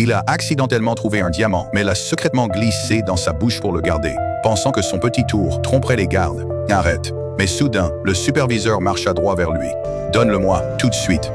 Il a accidentellement trouvé un diamant, mais l'a secrètement glissé dans sa bouche pour le garder, pensant que son petit tour tromperait les gardes. Arrête. Mais soudain, le superviseur marcha droit vers lui. « Donne-le-moi, tout de suite. »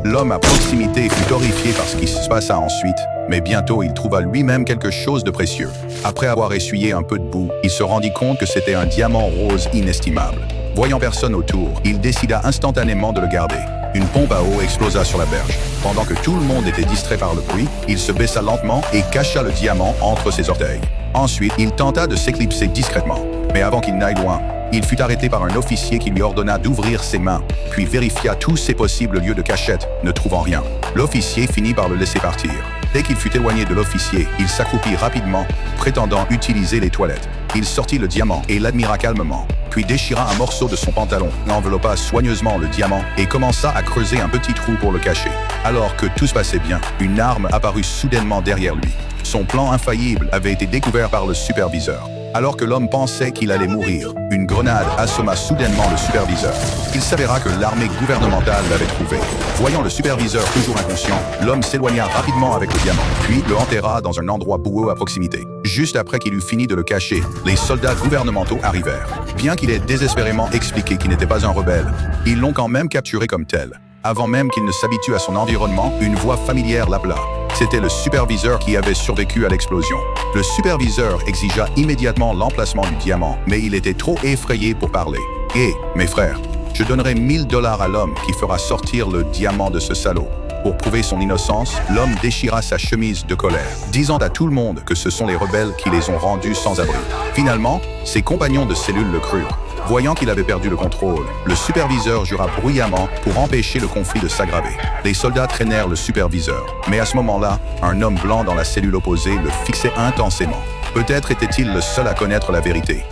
L'homme à proximité fut horrifié par ce qui se passa ensuite, mais bientôt il trouva lui-même quelque chose de précieux. Après avoir essuyé un peu de boue, il se rendit compte que c'était un diamant rose inestimable. Voyant personne autour, il décida instantanément de le garder. Une pompe à eau explosa sur la berge. Pendant que tout le monde était distrait par le bruit, il se baissa lentement et cacha le diamant entre ses orteils. Ensuite, il tenta de s'éclipser discrètement. Mais avant qu'il n'aille loin, il fut arrêté par un officier qui lui ordonna d'ouvrir ses mains, puis vérifia tous ses possibles lieux de cachette, ne trouvant rien. L'officier finit par le laisser partir. Dès qu'il fut éloigné de l'officier, il s'accroupit rapidement, prétendant utiliser les toilettes. Il sortit le diamant et l'admira calmement, puis déchira un morceau de son pantalon, enveloppa soigneusement le diamant et commença à creuser un petit trou pour le cacher. Alors que tout se passait bien, une arme apparut soudainement derrière lui. Son plan infaillible avait été découvert par le superviseur. Alors que l'homme pensait qu'il allait mourir, une grenade assomma soudainement le superviseur. Il s'avéra que l'armée gouvernementale l'avait trouvé. Voyant le superviseur toujours inconscient, l'homme s'éloigna rapidement avec le diamant, puis le enterra dans un endroit boueux à proximité. Juste après qu'il eut fini de le cacher, les soldats gouvernementaux arrivèrent. Bien qu'il ait désespérément expliqué qu'il n'était pas un rebelle, ils l'ont quand même capturé comme tel. Avant même qu'il ne s'habitue à son environnement, une voix familière l'appela. C'était le superviseur qui avait survécu à l'explosion. Le superviseur exigea immédiatement l'emplacement du diamant, mais il était trop effrayé pour parler. « Hé, mes frères, je donnerai 1000 $ à l'homme qui fera sortir le diamant de ce salaud. » Pour prouver son innocence, l'homme déchira sa chemise de colère, disant à tout le monde que ce sont les rebelles qui les ont rendus sans abri. Finalement, ses compagnons de cellule le crurent. Voyant qu'il avait perdu le contrôle, le superviseur jura bruyamment pour empêcher le conflit de s'aggraver. Les soldats traînèrent le superviseur, mais à ce moment-là, un homme blanc dans la cellule opposée le fixait intensément. Peut-être était-il le seul à connaître la vérité.